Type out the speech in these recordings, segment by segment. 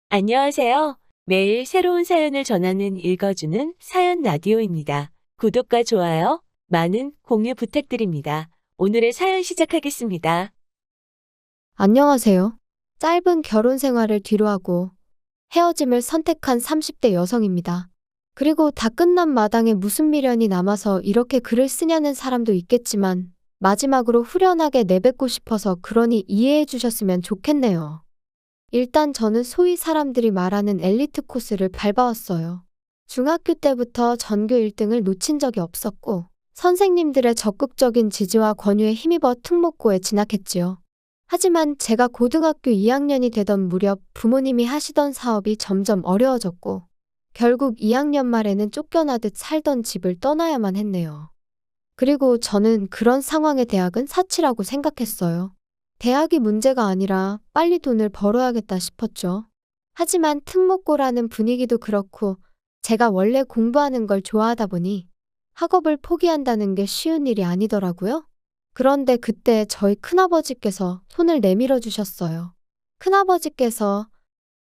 안녕하세요. 매일 새로운 사연을 전하는 읽어주는 사연 라디오입니다. 구독과 좋아요, 많은 공유 부탁드립니다. 오늘의 사연 시작하겠습니다. 안녕하세요. 짧은 결혼 생활을 뒤로하고 헤어짐을 선택한 30대 여성입니다. 그리고 다 끝난 마당에 무슨 미련이 남아서 이렇게 글을 쓰냐는 사람도 있겠지만 마지막으로 후련하게 내뱉고 싶어서 그러니 이해해 주셨으면 좋겠네요. 일단 저는 소위 사람들이 말하는 엘리트 코스를 밟아왔어요. 중학교 때부터 전교 1등을 놓친 적이 없었고 선생님들의 적극적인 지지와 권유에 힘입어 특목고에 진학했지요. 하지만 제가 고등학교 2학년이 되던 무렵 부모님이 하시던 사업이 점점 어려워졌고 결국 2학년 말에는 쫓겨나듯 살던 집을 떠나야만 했네요. 그리고 저는 그런 상황의 대학은 사치라고 생각했어요. 대학이 문제가 아니라 빨리 돈을 벌어야겠다 싶었죠. 하지만 특목고라는 분위기도 그렇고 제가 원래 공부하는 걸 좋아하다 보니 학업을 포기한다는 게 쉬운 일이 아니더라고요. 그런데 그때 저희 큰아버지께서 손을 내밀어 주셨어요. 큰아버지께서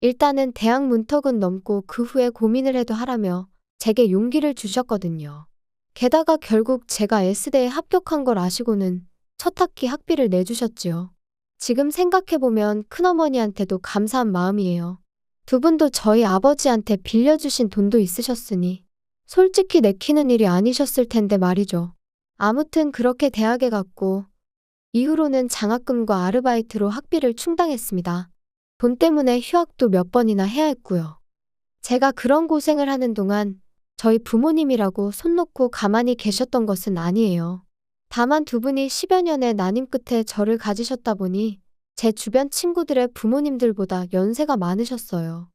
일단은 대학 문턱은 넘고 그 후에 고민을 해도 하라며 제게 용기를 주셨거든요. 게다가 결국 제가 S대에 합격한 걸 아시고는 첫 학기 학비를 내주셨지요. 지금 생각해보면 큰어머니한테도 감사한 마음이에요. 두 분도 저희 아버지한테 빌려주신 돈도 있으셨으니 솔직히 내키는 일이 아니셨을 텐데 말이죠. 아무튼 그렇게 대학에 갔고 이후로는 장학금과 아르바이트로 학비를 충당했습니다. 돈 때문에 휴학도 몇 번이나 해야 했고요. 제가 그런 고생을 하는 동안 저희 부모님이라고 손 놓고 가만히 계셨던 것은 아니에요. 다만 두 분이 10여 년의 난임 끝에 저를 가지셨다 보니 제 주변 친구들의 부모님들보다 연세가 많으셨어요.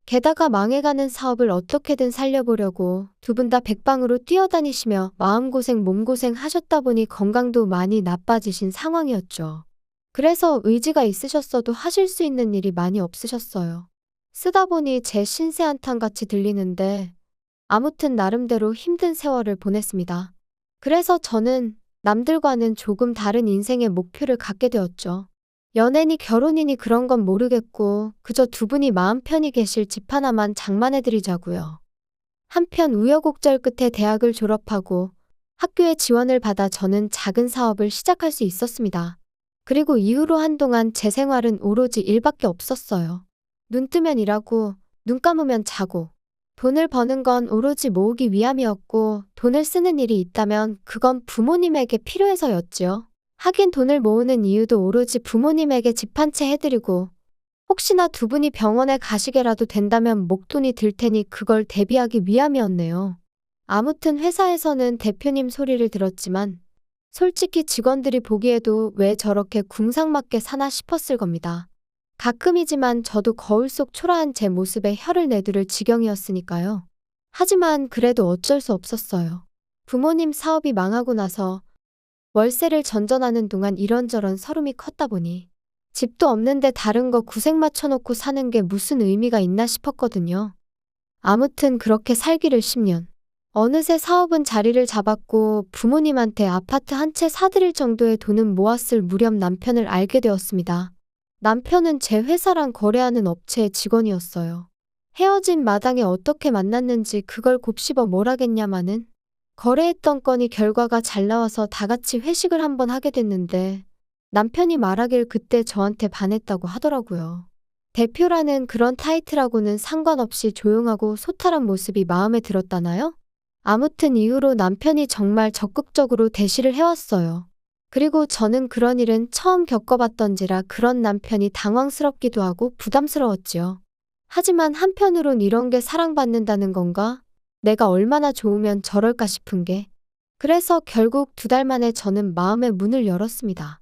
게다가 망해가는 사업을 어떻게든 살려보려고 두 분 다 백방으로 뛰어다니시며 마음고생 몸고생 하셨다 보니 건강도 많이 나빠지신 상황이었죠. 그래서 의지가 있으셨어도 하실 수 있는 일이 많이 없으셨어요. 쓰다 보니 제 신세 한탄같이 들리는데 아무튼 나름대로 힘든 세월을 보냈습니다. 그래서 저는 남들과는 조금 다른 인생의 목표를 갖게 되었죠. 연애니 결혼이니 그런 건 모르겠고 그저 두 분이 마음 편히 계실 집 하나만 장만해드리자고요. 한편 우여곡절 끝에 대학을 졸업하고 학교에 지원을 받아 저는 작은 사업을 시작할 수 있었습니다. 그리고 이후로 한동안 제 생활은 오로지 일밖에 없었어요. 눈 뜨면 일하고 눈 감으면 자고 돈을 버는 건 오로지 모으기 위함이었고 돈을 쓰는 일이 있다면 그건 부모님에게 필요해서였지요. 하긴 돈을 모으는 이유도 오로지 부모님에게 집 한 채 해드리고 혹시나 두 분이 병원에 가시게라도 된다면 목돈이 들 테니 그걸 대비하기 위함이었네요. 아무튼 회사에서는 대표님 소리를 들었지만 솔직히 직원들이 보기에도 왜 저렇게 궁상맞게 사나 싶었을 겁니다. 가끔이지만 저도 거울 속 초라한 제 모습에 혀를 내두를 지경이었으니까요. 하지만 그래도 어쩔 수 없었어요. 부모님 사업이 망하고 나서 월세를 전전하는 동안 이런저런 서름이 컸다 보니 집도 없는데 다른 거 구색 맞춰놓고 사는 게 무슨 의미가 있나 싶었거든요. 아무튼 그렇게 살기를 10년. 어느새 사업은 자리를 잡았고 부모님한테 아파트 한 채 사드릴 정도의 돈은 모았을 무렵 남편을 알게 되었습니다. 남편은 제 회사랑 거래하는 업체의 직원이었어요. 헤어진 마당에 어떻게 만났는지 그걸 곱씹어 뭘 하겠냐마는 거래했던 건이 결과가 잘 나와서 다 같이 회식을 한번 하게 됐는데 남편이 말하길 그때 저한테 반했다고 하더라고요. 대표라는 그런 타이틀하고는 상관없이 조용하고 소탈한 모습이 마음에 들었다나요? 아무튼 이후로 남편이 정말 적극적으로 대시를 해왔어요. 그리고 저는 그런 일은 처음 겪어봤던지라 그런 남편이 당황스럽기도 하고 부담스러웠지요. 하지만 한편으론 이런 게 사랑받는다는 건가? 내가 얼마나 좋으면 저럴까 싶은 게. 그래서 결국 2달 만에 저는 마음의 문을 열었습니다.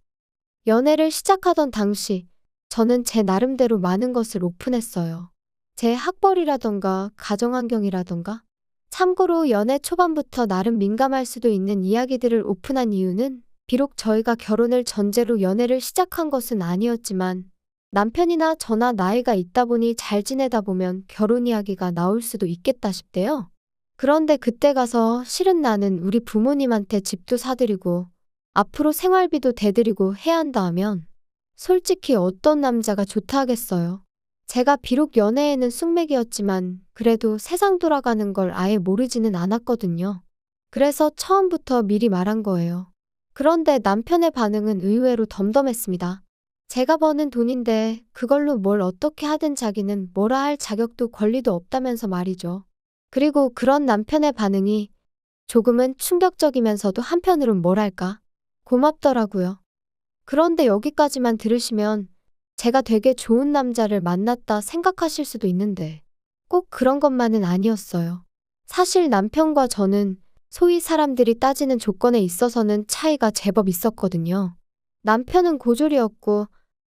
연애를 시작하던 당시 저는 제 나름대로 많은 것을 오픈했어요. 제 학벌이라던가 가정환경이라던가. 참고로 연애 초반부터 나름 민감할 수도 있는 이야기들을 오픈한 이유는 비록 저희가 결혼을 전제로 연애를 시작한 것은 아니었지만 남편이나 저나 나이가 있다 보니 잘 지내다 보면 결혼 이야기가 나올 수도 있겠다 싶대요. 그런데 그때 가서 실은 나는 우리 부모님한테 집도 사드리고 앞으로 생활비도 대드리고 해야 한다 하면 솔직히 어떤 남자가 좋다 하겠어요. 제가 비록 연애에는 쑥맥이었지만 그래도 세상 돌아가는 걸 아예 모르지는 않았거든요. 그래서 처음부터 미리 말한 거예요. 그런데 남편의 반응은 의외로 덤덤했습니다. 제가 버는 돈인데 그걸로 뭘 어떻게 하든 자기는 뭐라 할 자격도 권리도 없다면서 말이죠. 그리고 그런 남편의 반응이 조금은 충격적이면서도 한편으론 뭐랄까 고맙더라고요. 그런데 여기까지만 들으시면 제가 되게 좋은 남자를 만났다 생각하실 수도 있는데 꼭 그런 것만은 아니었어요. 사실 남편과 저는 소위 사람들이 따지는 조건에 있어서는 차이가 제법 있었거든요. 남편은 고졸이었고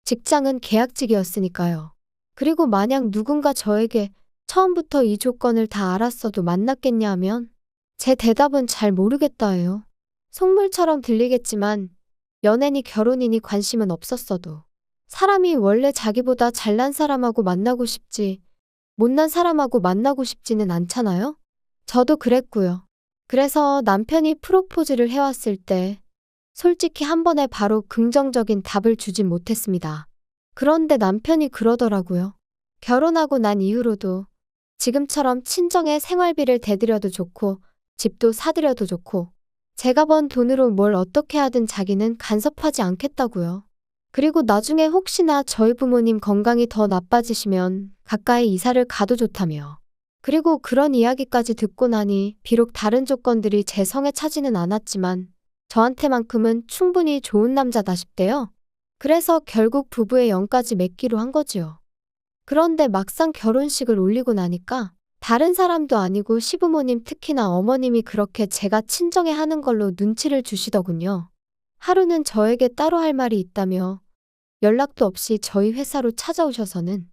직장은 계약직이었으니까요. 그리고 만약 누군가 저에게 처음부터 이 조건을 다 알았어도 만났겠냐 하면 제 대답은 잘 모르겠다예요. 속물처럼 들리겠지만 연애니 결혼이니 관심은 없었어도 사람이 원래 자기보다 잘난 사람하고 만나고 싶지 못난 사람하고 만나고 싶지는 않잖아요? 저도 그랬고요. 그래서 남편이 프로포즈를 해왔을 때 솔직히 한 번에 바로 긍정적인 답을 주진 못했습니다. 그런데 남편이 그러더라고요. 결혼하고 난 이후로도 지금처럼 친정에 생활비를 대드려도 좋고 집도 사드려도 좋고 제가 번 돈으로 뭘 어떻게 하든 자기는 간섭하지 않겠다고요. 그리고 나중에 혹시나 저희 부모님 건강이 더 나빠지시면 가까이 이사를 가도 좋다며. 그리고 그런 이야기까지 듣고 나니 비록 다른 조건들이 제 성에 차지는 않았지만 저한테만큼은 충분히 좋은 남자다 싶대요. 그래서 결국 부부의 영까지 맺기로 한 거지요. 그런데 막상 결혼식을 올리고 나니까 다른 사람도 아니고 시부모님 특히나 어머님이 그렇게 제가 친정에 하는 걸로 눈치를 주시더군요. 하루는 저에게 따로 할 말이 있다며 연락도 없이 저희 회사로 찾아오셔서는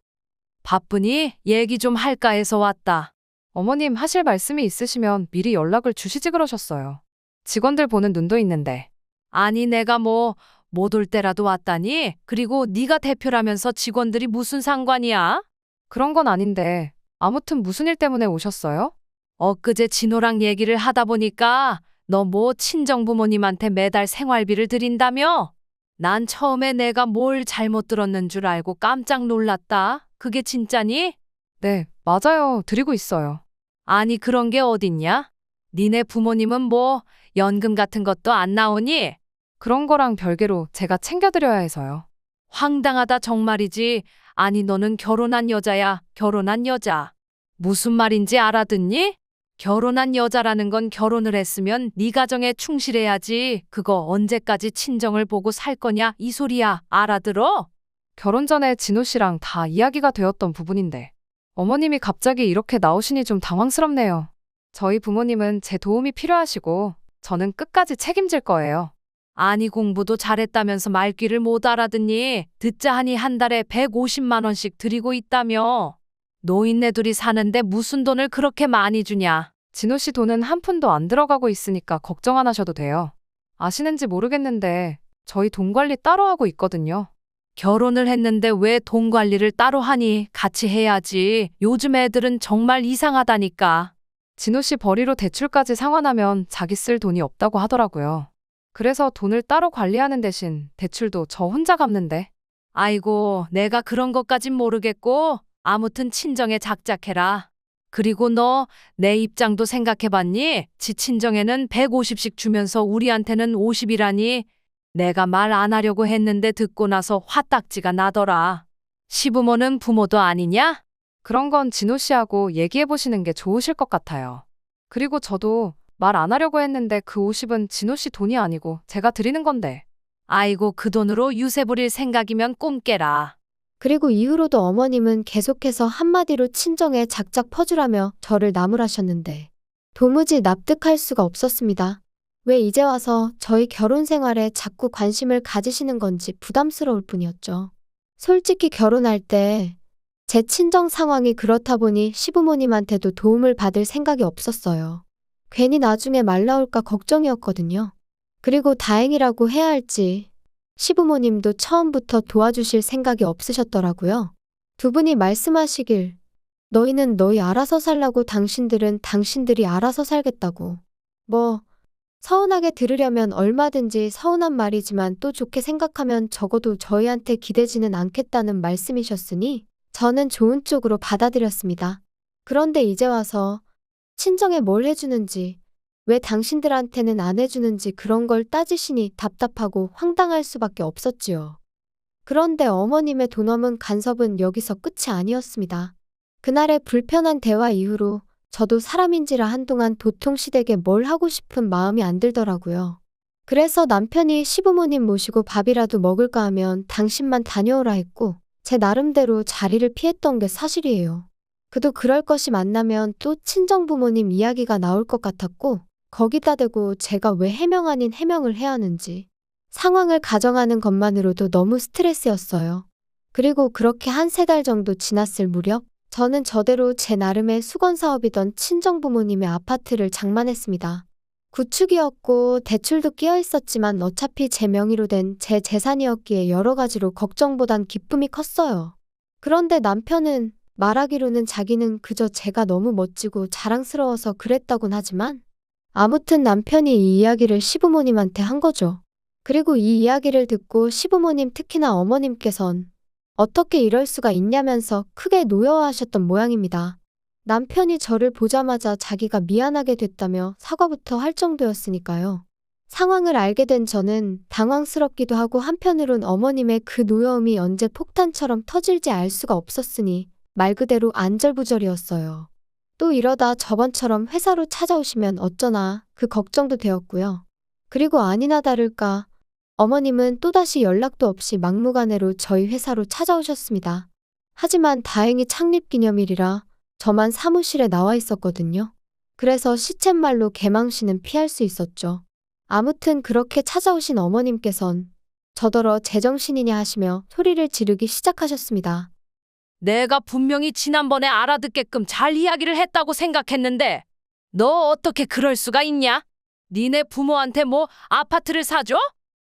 바쁘니? 얘기 좀 할까 해서 왔다. 어머님 하실 말씀이 있으시면 미리 연락을 주시지 그러셨어요. 직원들 보는 눈도 있는데. 아니 내가 뭐 못 올 때라도 왔다니? 그리고 네가 대표라면서 직원들이 무슨 상관이야? 그런 건 아닌데 아무튼 무슨 일 때문에 오셨어요? 엊그제 진호랑 얘기를 하다 보니까 너 뭐 친정 부모님한테 매달 생활비를 드린다며? 난 처음에 내가 뭘 잘못 들었는 줄 알고 깜짝 놀랐다. 그게 진짜니? 네, 맞아요. 드리고 있어요. 아니 그런 게 어딨냐? 니네 부모님은 뭐 연금 같은 것도 안 나오니? 그런 거랑 별개로 제가 챙겨드려야 해서요. 황당하다 정말이지. 아니 너는 결혼한 여자야. 결혼한 여자. 무슨 말인지 알아듣니? 결혼한 여자라는 건 결혼을 했으면 네 가정에 충실해야지. 그거 언제까지 친정을 보고 살 거냐 이 소리야. 알아들어? 결혼 전에 진호 씨랑 다 이야기가 되었던 부분인데 어머님이 갑자기 이렇게 나오시니 좀 당황스럽네요. 저희 부모님은 제 도움이 필요하시고 저는 끝까지 책임질 거예요. 아니 공부도 잘했다면서 말귀를 못 알아듣니? 듣자 하니 한 달에 150만 원씩 드리고 있다며. 노인네 둘이 사는데 무슨 돈을 그렇게 많이 주냐? 진호 씨 돈은 한 푼도 안 들어가고 있으니까 걱정 안 하셔도 돼요. 아시는지 모르겠는데 저희 돈 관리 따로 하고 있거든요. 결혼을 했는데 왜 돈 관리를 따로 하니? 같이 해야지. 요즘 애들은 정말 이상하다니까. 진호 씨 벌이로 대출까지 상환하면 자기 쓸 돈이 없다고 하더라고요. 그래서 돈을 따로 관리하는 대신 대출도 저 혼자 갚는데. 아이고, 내가 그런 것까진 모르겠고 아무튼 친정에 작작해라. 그리고 너 내 입장도 생각해봤니? 지 친정에는 150씩 주면서 우리한테는 50이라니. 내가 말 안 하려고 했는데 듣고 나서 화딱지가 나더라. 시부모는 부모도 아니냐? 그런 건 진호 씨하고 얘기해보시는 게 좋으실 것 같아요. 그리고 저도 말 안 하려고 했는데 그 50은 진호 씨 돈이 아니고 제가 드리는 건데. 아이고 그 돈으로 유세 부릴 생각이면 꿈 깨라. 그리고 이후로도 어머님은 계속해서 한마디로 친정에 작작 퍼주라며 저를 나무라셨는데 도무지 납득할 수가 없었습니다. 왜 이제 와서 저희 결혼 생활에 자꾸 관심을 가지시는 건지 부담스러울 뿐이었죠. 솔직히 결혼할 때 제 친정 상황이 그렇다 보니 시부모님한테도 도움을 받을 생각이 없었어요. 괜히 나중에 말 나올까 걱정이었거든요. 그리고 다행이라고 해야 할지 시부모님도 처음부터 도와주실 생각이 없으셨더라고요. 두 분이 말씀하시길 너희는 너희 알아서 살라고 당신들은 당신들이 알아서 살겠다고. 뭐 서운하게 들으려면 얼마든지 서운한 말이지만 또 좋게 생각하면 적어도 저희한테 기대지는 않겠다는 말씀이셨으니 저는 좋은 쪽으로 받아들였습니다. 그런데 이제 와서 친정에 뭘 해주는지, 왜 당신들한테는 안 해주는지 그런 걸 따지시니 답답하고 황당할 수밖에 없었지요. 그런데 어머님의 돈 없는 간섭은 여기서 끝이 아니었습니다. 그날의 불편한 대화 이후로 저도 사람인지라 한동안 도통시댁에 뭘 하고 싶은 마음이 안 들더라고요. 그래서 남편이 시부모님 모시고 밥이라도 먹을까 하면 당신만 다녀오라 했고 제 나름대로 자리를 피했던 게 사실이에요. 그도 그럴 것이 만나면 또 친정부모님 이야기가 나올 것 같았고 거기다 대고 제가 왜 해명 아닌 해명을 해야 하는지 상황을 가정하는 것만으로도 너무 스트레스였어요. 그리고 그렇게 한 세 달 정도 지났을 무렵 저는 저대로 제 나름의 수건 사업이던 친정부모님의 아파트를 장만했습니다. 구축이었고 대출도 끼어 있었지만 어차피 제 명의로 된 제 재산이었기에 여러 가지로 걱정보단 기쁨이 컸어요. 그런데 남편은 말하기로는 자기는 그저 제가 너무 멋지고 자랑스러워서 그랬다곤 하지만 아무튼 남편이 이 이야기를 시부모님한테 한 거죠. 그리고 이 이야기를 듣고 시부모님 특히나 어머님께선 어떻게 이럴 수가 있냐면서 크게 노여워하셨던 모양입니다. 남편이 저를 보자마자 자기가 미안하게 됐다며 사과부터 할 정도였으니까요. 상황을 알게 된 저는 당황스럽기도 하고 한편으론 어머님의 그 노여움이 언제 폭탄처럼 터질지 알 수가 없었으니 말 그대로 안절부절이었어요. 또 이러다 저번처럼 회사로 찾아오시면 어쩌나 그 걱정도 되었고요. 그리고 아니나 다를까 어머님은 또다시 연락도 없이 막무가내로 저희 회사로 찾아오셨습니다. 하지만 다행히 창립기념일이라 저만 사무실에 나와 있었거든요. 그래서 시쳇말로 개망신은 피할 수 있었죠. 아무튼 그렇게 찾아오신 어머님께선 저더러 제정신이냐 하시며 소리를 지르기 시작하셨습니다. 내가 분명히 지난번에 알아듣게끔 잘 이야기를 했다고 생각했는데 너 어떻게 그럴 수가 있냐? 니네 부모한테 뭐 아파트를 사줘?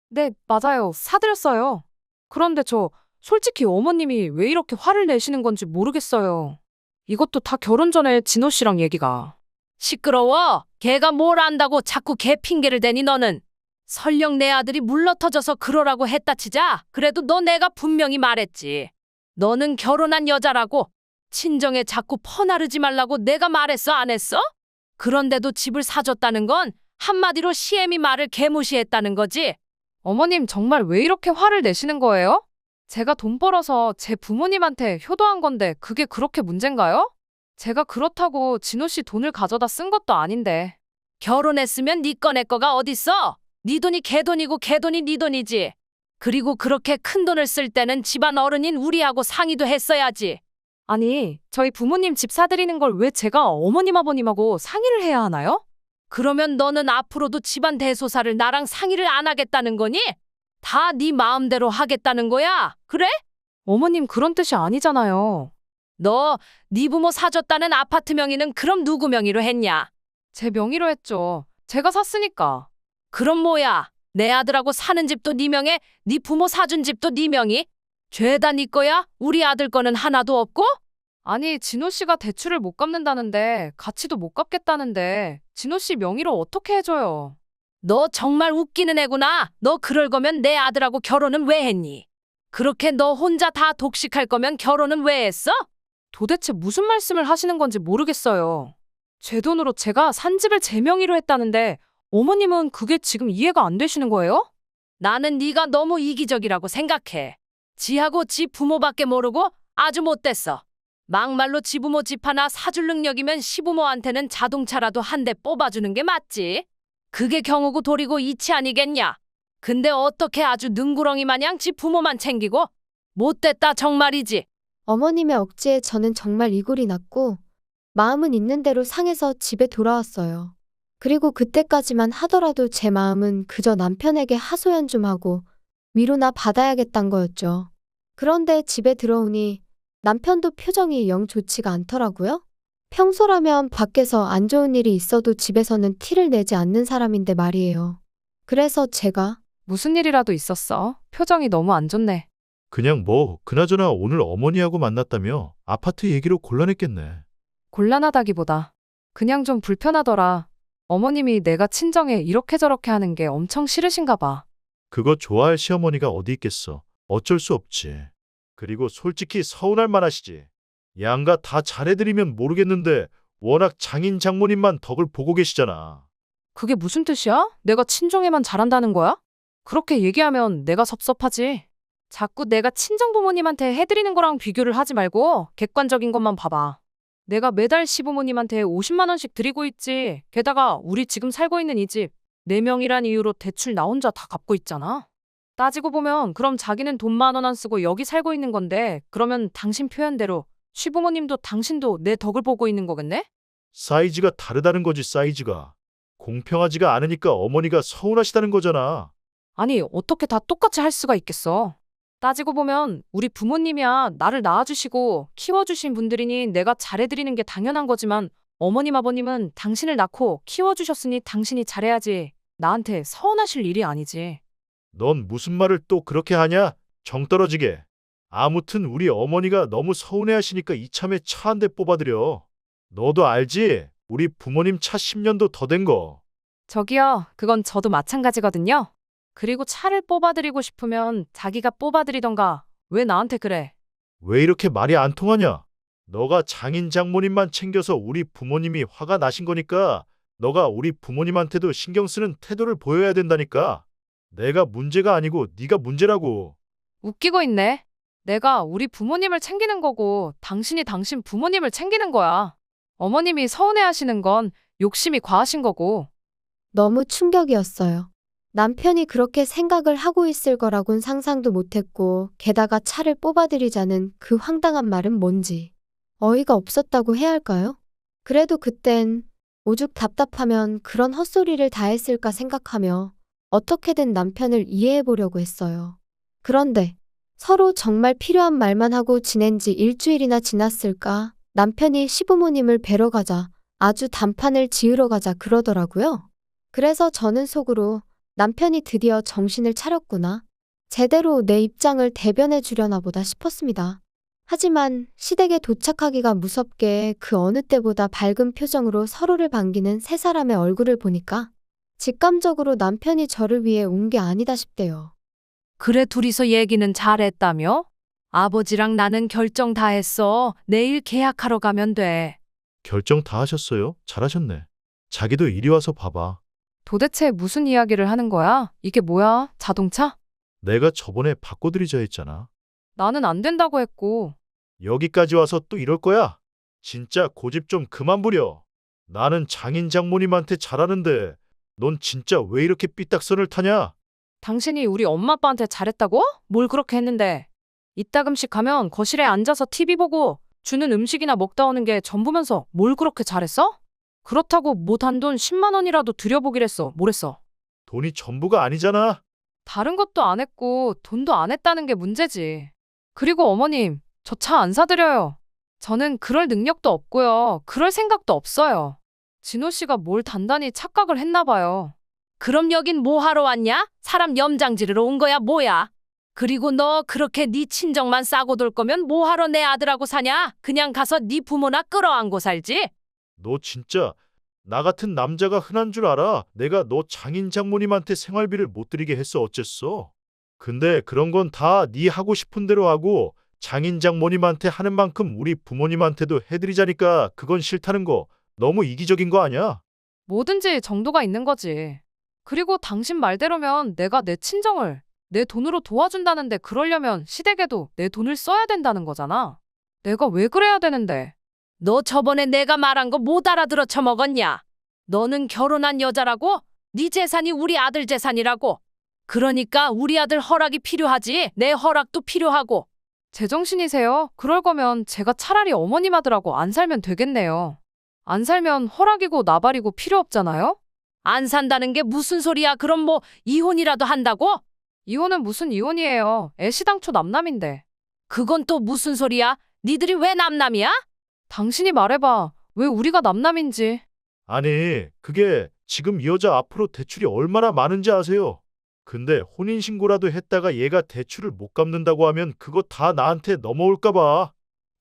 네, 맞아요. 사드렸어요. 그런데 저 솔직히 어머님이 왜 이렇게 화를 내시는 건지 모르겠어요. 이것도 다 결혼 전에 진호 씨랑 얘기가. 시끄러워. 걔가 뭘 안다고 자꾸 걔 핑계를 대니 너는. 설령 내 아들이 물러터져서 그러라고 했다 치자. 그래도 너 내가 분명히 말했지. 너는 결혼한 여자라고. 친정에 자꾸 퍼나르지 말라고 내가 말했어 안 했어? 그런데도 집을 사줬다는 건 한마디로 시애미 말을 개무시했다는 거지. 어머님 정말 왜 이렇게 화를 내시는 거예요? 제가 돈 벌어서 제 부모님한테 효도한 건데 그게 그렇게 문제인가요? 제가 그렇다고 진호 씨 돈을 가져다 쓴 것도 아닌데. 결혼했으면 네 거 내 거가 어딨어? 네 돈이 걔 돈이고 걔 돈이 네 돈이지. 그리고 그렇게 큰 돈을 쓸 때는 집안 어른인 우리하고 상의도 했어야지. 아니, 저희 부모님 집 사드리는 걸 왜 제가 어머님 아버님하고 상의를 해야 하나요? 그러면 너는 앞으로도 집안 대소사를 나랑 상의를 안 하겠다는 거니? 다 네 마음대로 하겠다는 거야? 그래? 어머님 그런 뜻이 아니잖아요. 너 네 부모 사줬다는 아파트 명의는 그럼 누구 명의로 했냐? 제 명의로 했죠. 제가 샀으니까. 그럼 뭐야? 내 아들하고 사는 집도 네 명에, 네 부모 사준 집도 네 명의? 죄다 네 거야? 우리 아들 거는 하나도 없고? 아니, 진호 씨가 대출을 못 갚는다는데 가치도 못 갚겠다는데 진호 씨 명의로 어떻게 해줘요? 너 정말 웃기는 애구나. 너 그럴 거면 내 아들하고 결혼은 왜 했니? 그렇게 너 혼자 다 독식할 거면 결혼은 왜 했어? 도대체 무슨 말씀을 하시는 건지 모르겠어요. 제 돈으로 제가 산 집을 제 명의로 했다는데 어머님은 그게 지금 이해가 안 되시는 거예요? 나는 네가 너무 이기적이라고 생각해. 지하고 지 부모밖에 모르고 아주 못됐어. 막말로 지 부모 집 하나 사줄 능력이면 시부모한테는 자동차라도 한 대 뽑아주는 게 맞지. 그게 경우고 도리고 이치 아니겠냐. 근데 어떻게 아주 능구렁이 마냥 지 부모만 챙기고. 못됐다 정말이지. 어머님의 억지에 저는 정말 이골이 났고 마음은 있는 대로 상해서 집에 돌아왔어요. 그리고 그때까지만 하더라도 제 마음은 그저 남편에게 하소연 좀 하고 위로나 받아야겠단 거였죠. 그런데 집에 들어오니 남편도 표정이 영 좋지가 않더라고요. 평소라면 밖에서 안 좋은 일이 있어도 집에서는 티를 내지 않는 사람인데 말이에요. 그래서 제가 무슨 일이라도 있었어? 표정이 너무 안 좋네. 그냥 뭐 그나저나 오늘 어머니하고 만났다며 아파트 얘기로 곤란했겠네. 곤란하다기보다 그냥 좀 불편하더라. 어머님이 내가 친정에 이렇게 저렇게 하는 게 엄청 싫으신가 봐. 그거 좋아할 시어머니가 어디 있겠어. 어쩔 수 없지. 그리고 솔직히 서운할 만하시지. 양가 다 잘해드리면 모르겠는데 워낙 장인 장모님만 덕을 보고 계시잖아. 그게 무슨 뜻이야? 내가 친정에만 잘한다는 거야? 그렇게 얘기하면 내가 섭섭하지. 자꾸 내가 친정 부모님한테 해드리는 거랑 비교를 하지 말고 객관적인 것만 봐봐. 내가 매달 시부모님한테 50만 원씩 드리고 있지. 게다가 우리 지금 살고 있는 이 집, 4명이란 이유로 대출 나 혼자 다 갚고 있잖아. 따지고 보면 그럼 자기는 돈 10,000원 안 쓰고 여기 살고 있는 건데 그러면 당신 표현대로 시부모님도 당신도 내 덕을 보고 있는 거겠네? 사이즈가 다르다는 거지, 사이즈가. 공평하지가 않으니까 어머니가 서운하시다는 거잖아. 아니, 어떻게 다 똑같이 할 수가 있겠어. 따지고 보면 우리 부모님이야 나를 낳아주시고 키워주신 분들이니 내가 잘해드리는 게 당연한 거지만 어머님 아버님은 당신을 낳고 키워주셨으니 당신이 잘해야지. 나한테 서운하실 일이 아니지. 넌 무슨 말을 또 그렇게 하냐? 정 떨어지게. 아무튼 우리 어머니가 너무 서운해하시니까 이참에 차 한 대 뽑아드려. 너도 알지? 우리 부모님 차 10년도 더 된 거. 저기요, 그건 저도 마찬가지거든요. 그리고 차를 뽑아드리고 싶으면 자기가 뽑아드리던가. 왜 나한테 그래? 왜 이렇게 말이 안 통하냐? 너가 장인 장모님만 챙겨서 우리 부모님이 화가 나신 거니까 너가 우리 부모님한테도 신경 쓰는 태도를 보여야 된다니까. 내가 문제가 아니고 네가 문제라고. 웃기고 있네. 내가 우리 부모님을 챙기는 거고 당신이 당신 부모님을 챙기는 거야. 어머님이 서운해하시는 건 욕심이 과하신 거고. 너무 충격이었어요. 남편이 그렇게 생각을 하고 있을 거라곤 상상도 못했고, 게다가 차를 뽑아드리자는 그 황당한 말은 뭔지 어이가 없었다고 해야 할까요? 그래도 그땐 오죽 답답하면 그런 헛소리를 다 했을까 생각하며 어떻게든 남편을 이해해 보려고 했어요. 그런데 서로 정말 필요한 말만 하고 지낸 지 일주일이나 지났을까 남편이 시부모님을 뵈러 가자, 아주 단판을 지으러 가자 그러더라고요. 그래서 저는 속으로 남편이 드디어 정신을 차렸구나. 제대로 내 입장을 대변해 주려나 보다 싶었습니다. 하지만 시댁에 도착하기가 무섭게 그 어느 때보다 밝은 표정으로 서로를 반기는 세 사람의 얼굴을 보니까 직감적으로 남편이 저를 위해 온 게 아니다 싶대요. 그래, 둘이서 얘기는 잘했다며? 아버지랑 나는 결정 다 했어. 내일 계약하러 가면 돼. 결정 다 하셨어요? 잘하셨네. 자기도 이리 와서 봐봐. 도대체 무슨 이야기를 하는 거야? 이게 뭐야? 자동차? 내가 저번에 바꿔드리자 했잖아. 나는 안 된다고 했고. 여기까지 와서 또 이럴 거야? 진짜 고집 좀 그만 부려. 나는 장인 장모님한테 잘하는데 넌 진짜 왜 이렇게 삐딱선을 타냐? 당신이 우리 엄마 아빠한테 잘했다고? 뭘 그렇게 했는데? 이따금씩 가면 거실에 앉아서 TV 보고 주는 음식이나 먹다 오는 게 전부면서 뭘 그렇게 잘했어? 그렇다고 뭐 단돈 10만 원이라도 들여보기랬어. 뭐랬어? 돈이 전부가 아니잖아. 다른 것도 안 했고 돈도 안 했다는 게 문제지. 그리고 어머님, 저 차 안 사드려요. 저는 그럴 능력도 없고요. 그럴 생각도 없어요. 진호 씨가 뭘 단단히 착각을 했나 봐요. 그럼 여긴 뭐 하러 왔냐? 사람 염장 지르러 온 거야 뭐야? 그리고 너 그렇게 네 친정만 싸고 돌 거면 뭐 하러 내 아들하고 사냐? 그냥 가서 네 부모나 끌어안고 살지? 너 진짜 나 같은 남자가 흔한 줄 알아? 내가 너 장인 장모님한테 생활비를 못 드리게 했어 어쨌어? 근데 그런 건 다 네 하고 싶은 대로 하고 장인 장모님한테 하는 만큼 우리 부모님한테도 해드리자니까 그건 싫다는 거 너무 이기적인 거 아니야? 뭐든지 정도가 있는 거지. 그리고 당신 말대로면 내가 내 친정을 내 돈으로 도와준다는데 그러려면 시댁에도 내 돈을 써야 된다는 거잖아. 내가 왜 그래야 되는데? 너 저번에 내가 말한 거 못 알아들어 처먹었냐? 너는 결혼한 여자라고? 네 재산이 우리 아들 재산이라고. 그러니까 우리 아들 허락이 필요하지. 내 허락도 필요하고. 제정신이세요? 그럴 거면 제가 차라리 어머님 아들하고 안 살면 되겠네요. 안 살면 허락이고 나발이고 필요 없잖아요? 안 산다는 게 무슨 소리야? 그럼 뭐 이혼이라도 한다고? 이혼은 무슨 이혼이에요. 애시당초 남남인데. 그건 또 무슨 소리야? 니들이 왜 남남이야? 당신이 말해봐. 왜 우리가 남남인지. 아니, 그게 지금 이 여자 앞으로 대출이 얼마나 많은지 아세요? 근데 혼인신고라도 했다가 얘가 대출을 못 갚는다고 하면 그거 다 나한테 넘어올까 봐.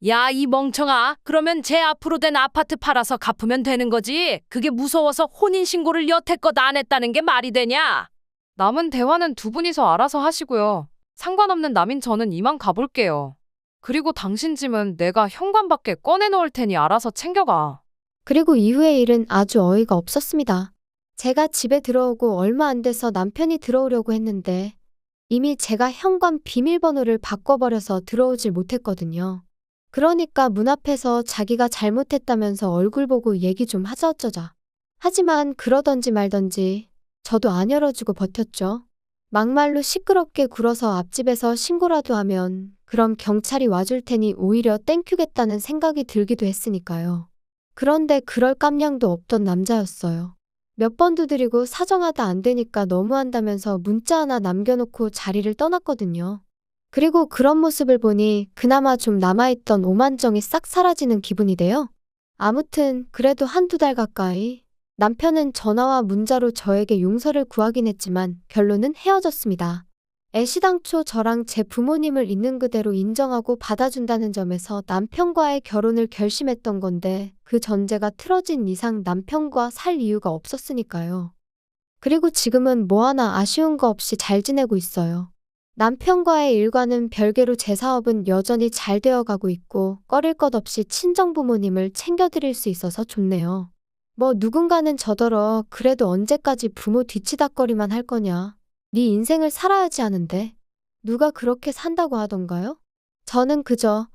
야, 이 멍청아. 그러면 제 앞으로 된 아파트 팔아서 갚으면 되는 거지. 그게 무서워서 혼인신고를 여태껏 안 했다는 게 말이 되냐? 남은 대화는 두 분이서 알아서 하시고요. 상관없는 남인 저는 이만 가볼게요. 그리고 당신 짐은 내가 현관밖에 꺼내놓을 테니 알아서 챙겨가. 그리고 이후의 일은 아주 어이가 없었습니다. 제가 집에 들어오고 얼마 안 돼서 남편이 들어오려고 했는데 이미 제가 현관 비밀번호를 바꿔버려서 들어오질 못했거든요. 그러니까 문 앞에서 자기가 잘못했다면서 얼굴 보고 얘기 좀 하자 어쩌자. 하지만 그러던지 말던지 저도 안 열어주고 버텼죠. 막말로 시끄럽게 굴어서 앞집에서 신고라도 하면 그럼 경찰이 와줄 테니 오히려 땡큐겠다는 생각이 들기도 했으니까요. 그런데 그럴 깜냥도 없던 남자였어요. 몇 번 두드리고 사정하다 안 되니까 너무한다면서 문자 하나 남겨놓고 자리를 떠났거든요. 그리고 그런 모습을 보니 그나마 좀 남아있던 오만정이 싹 사라지는 기분이 돼요. 아무튼 그래도 한두 달 가까이 남편은 전화와 문자로 저에게 용서를 구하긴 했지만 결론은 헤어졌습니다. 애시당초 저랑 제 부모님을 있는 그대로 인정하고 받아준다는 점에서 남편과의 결혼을 결심했던 건데 그 전제가 틀어진 이상 남편과 살 이유가 없었으니까요. 그리고 지금은 뭐 하나 아쉬운 거 없이 잘 지내고 있어요. 남편과의 일과는 별개로 제 사업은 여전히 잘 되어가고 있고 꺼릴 것 없이 친정부모님을 챙겨드릴 수 있어서 좋네요. 뭐 누군가는 저더러 그래도 언제까지 부모 뒤치다꺼리만 할 거냐. 네 인생을 살아야지 하는데 누가 그렇게 산다고 하던가요? 저는 그저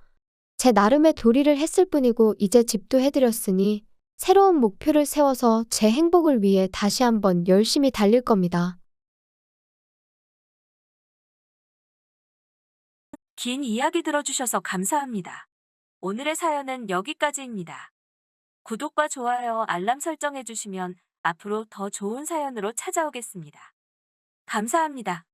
제 나름의 도리를 했을 뿐이고 이제 집도 해드렸으니 새로운 목표를 세워서 제 행복을 위해 다시 한번 열심히 달릴 겁니다. 긴 이야기 들어주셔서 감사합니다. 오늘의 사연은 여기까지입니다. 구독과 좋아요, 알람 설정해주시면 앞으로 더 좋은 사연으로 찾아오겠습니다. 감사합니다.